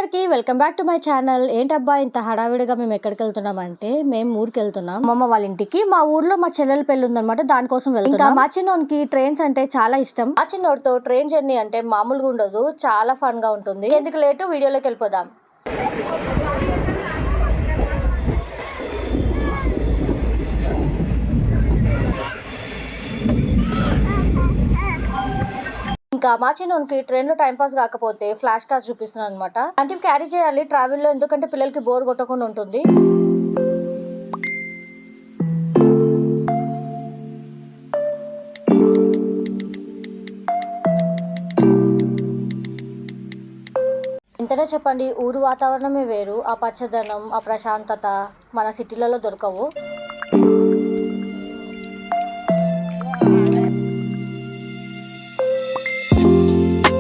అందరికీ welcome back to my channel. ఏంటబ్బా ఇంత హడావిడిగా మేము ఎక్కడికి వెళ్తున్నామంటే మేము ఊరికి వెళ్తున్నాం, అమ్మమ్మ వాళ్ళ ఇంటికి. మా ఊర్లో మా చెల్లెల పెళ్లి ఉందన్నమాట, దానికోసం వెళ్తాం. ఇంకా మా చిన్నోనికి ట్రైన్స్ అంటే చాలా ఇష్టం. మా చిన్నోడితో ట్రైన్ జర్నీ అంటే మామూలుగా ఉండదు, చాలా ఫన్ గా ఉంటుంది. ఎందుకు లేటు, వీడియోలోకి వెళ్ళిపోదాం. ఇంకా మా చిన్నోనికి ట్రైన్ లో టైం పాస్ కాకపోతే ఫ్లాష్ కార్డ్ చూపిస్తున్నాను అనమాట. అంటే క్యారీ చేయాలి ట్రావెల్ లో, ఎందుకంటే పిల్లలకి బోర్ కొట్టకుండా ఉంటుంది. ఎంతనే చెప్పండి, ఊరు వాతావరణమే వేరు. ఆ పచ్చదనం, ఆ ప్రశాంతత మన సిటీలలో దొరకవు.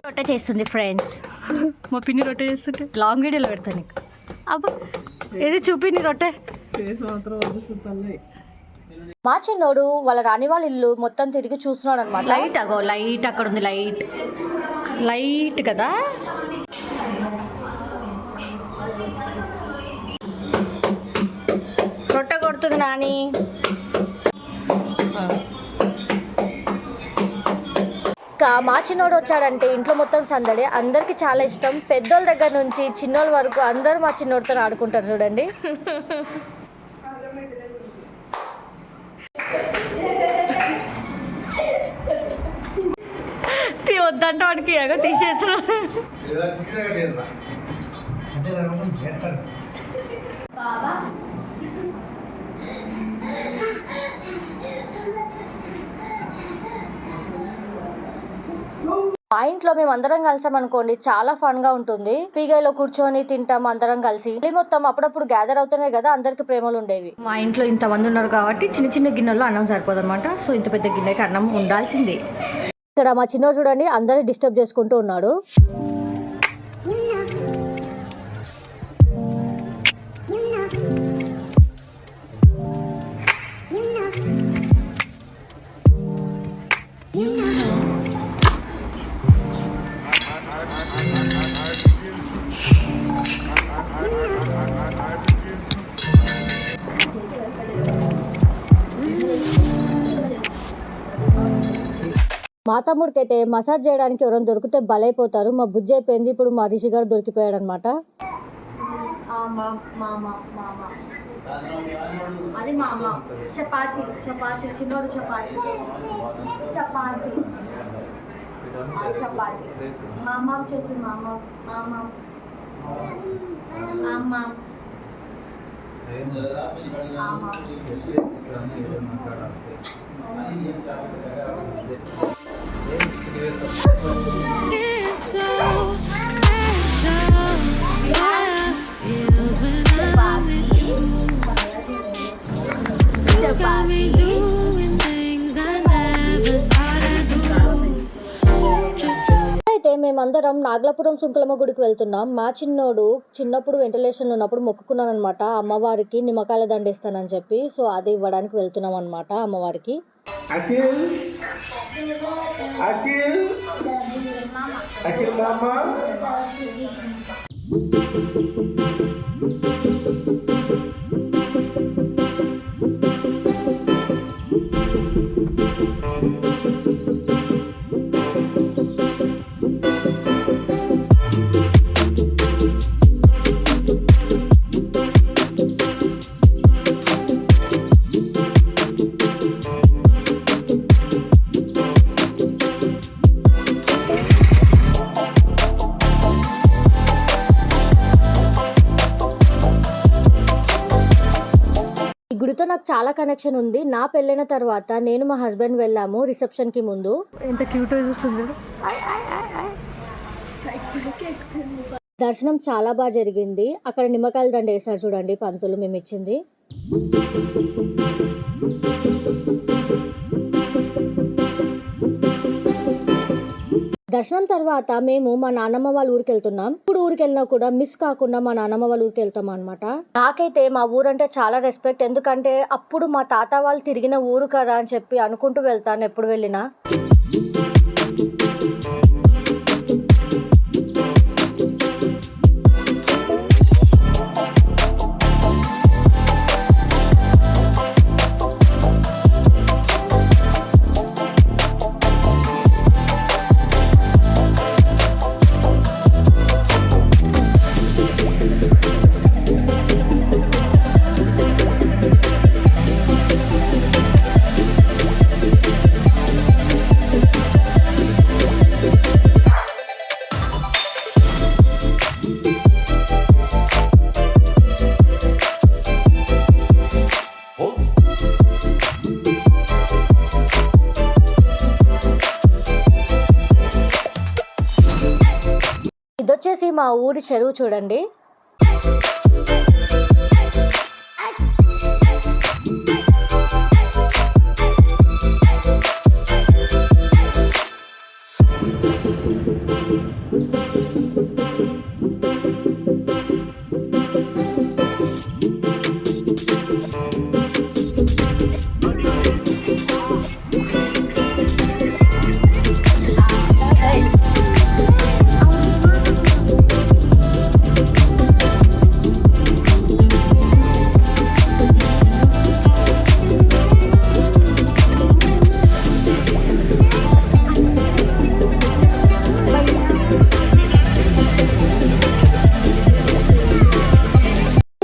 రొట్టె చేస్తుంది ఫ్రెండ్స్, మా పిన్ని రొట్టె చేస్తుంటే లాంగ్ వీడియోలో పెడతాను నీకు. అబ్బా ఏది చూపింది రొట్టె. మా చిన్నోడు వాళ్ళ రాణి వాళ్ళ ఇల్లు మొత్తం తిరిగి చూస్తున్నాడు అనమాట. లైట్ అగో, లైట్ అక్కడ ఉంది, లైట్ లైట్ కదా. రొట్టె కొడుతుంది నాని. మా చిన్నోడు వచ్చాడంటే ఇంట్లో మొత్తం సందడి, అందరికి చాలా ఇష్టం. పెద్దోళ్ళ దగ్గర నుంచి చిన్నోళ్ళ వరకు అందరూ మా చిన్నోడితో ఆడుకుంటారు చూడండి. వద్దంటే వాడికి ఎగ తీసేసిన. మా ఇంట్లో మేము అందరం కలిసామనుకోండి, చాలా ఫన్ గా ఉంటుంది. పీగలో కూర్చొని తింటాం అందరం కలిసి. మొత్తం అప్పుడప్పుడు గ్యాదర్ అవుతున్నాయి కదా, అందరికి ప్రేమలు ఉండేవి. మా ఇంట్లో ఇంత మంది ఉన్నారు కాబట్టి చిన్న చిన్న గిన్నెల్లో అన్నం సరిపోదు అనమాట. సో ఇంత పెద్ద గిన్నెకి అన్నం ఉండాల్సిందే. ఇక్కడ మా చిన్నోడు చూడండి, అందరినీ డిస్టర్బ్ చేసుకుంటూ ఉన్నాడు. మా తమ్ముడికి అయితే మసాజ్ చేయడానికి ఎవరైనా దొరికితే బలైపోతారు. మా బుజ్జి అయిపోయింది, ఇప్పుడు మా రిషి గారు దొరికిపోయాడు అనమాట. అది మా అమ్మ చపాతి, చపాతి చిన్నోడు చపాతి, చపాతి చపాతి మా అమ్మ వచ్చేసి మా అమ్మ అమ్మ అమ్మ It's so special. Yeah, feels when I'm with you. You got me doing things I never thought I'd do. అయితే మేమందరం నాగలాపురం సుంకులమ్మ గుడికి వెళ్తున్నాం. మా చిన్నోడు చిన్నప్పుడు వెంటిలేషన్ ఉన్నప్పుడు మొక్కుకున్నాను అనమాట, అమ్మవారికి నిమ్మకాయల దండేస్తానని చెప్పి. సో అది ఇవ్వడానికి వెళ్తున్నాం అనమాట అమ్మవారికి. అఖిల్ మామ గుడితో నాకు చాలా కనెక్షన్ ఉంది. నా పెళ్ళైన తర్వాత నేను మా హస్బెండ్ వెళ్ళాము రిసెప్షన్ కి ముందు. ఎంత క్యూట్ చూస్తుంది. దర్శనం చాలా బాగా జరిగింది. అక్కడ నిమ్మకాయల దండ వేసారు చూడండి పంతులు, మేము ఇచ్చింది. దర్శనం తర్వాత మేము మా నాన్నమ్మ వాళ్ళ ఊరికి వెళ్తున్నాం. ఇప్పుడు ఊరికి వెళ్ళినా కూడా మిస్ కాకుండా మా నాన్నమ్మ వాళ్ళ ఊరికి వెళ్తాం అనమాట. నాకైతే మా ఊరంటే చాలా రెస్పెక్ట్, ఎందుకంటే అప్పుడు మా తాత వాళ్ళు తిరిగిన ఊరు కదా అని చెప్పి అనుకుంటూ వెళ్తాను ఎప్పుడు వెళ్ళినా. మా ఊరి చెరువు చూడండి.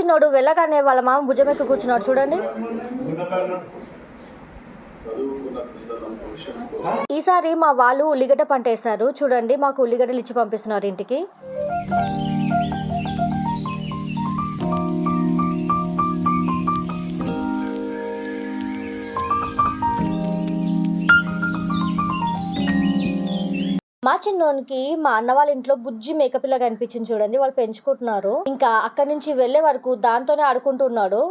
నోడు వెళ్ళగానే వాళ్ళ మామ భుజం ఎక్కి కూర్చున్నాడు చూడండి. ఈసారి మా వాళ్ళు ఉల్లిగడ్డ పంట వేశారు చూడండి. మాకు ఉల్లిగడ్డలు ఇచ్చి పంపిస్తున్నారు ఇంటికి. మా చిన్నోనికి మా అన్న వాళ్ళ ఇంట్లో బుజ్జి మేకపిల్ల కనిపించింది చూడండి. వాళ్ళు పెంచుకుంటున్నారు. ఇంకా అక్కడి నుంచి వెళ్లే వరకు దాంతోనే ఆడుకుంటున్నాడు.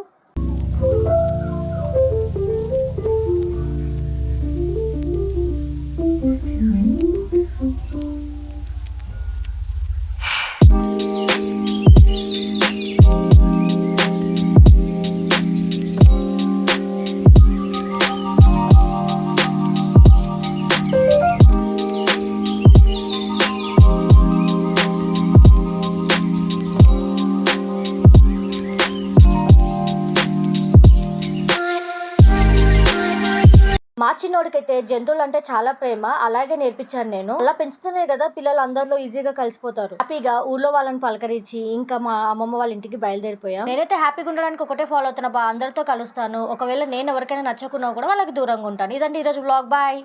మా చిన్నోడికైతే జంతువులు అంటే చాలా ప్రేమ. అలాగే నేర్పించాను నేను. అలా పెంచుతూనే కదా పిల్లలు అందరిలో ఈజీగా కలిసిపోతారు. హ్యాపీగా ఊర్లో వాళ్ళని పలకరించి ఇంకా మా అమ్మమ్మ వాళ్ళ ఇంటికి బయలుదేరిపోయాం. నేనైతే హ్యాపీగా ఉండడానికి ఒకటే ఫాలో అవుతున్నా. అందరితో కలుస్తాను. ఒకవేళ నేను ఎవరికైనా నచ్చకున్నా కూడా వాళ్ళకి దూరంగా ఉంటాను. ఇదండి ఈరోజు వ్లాగ్. బాయ్.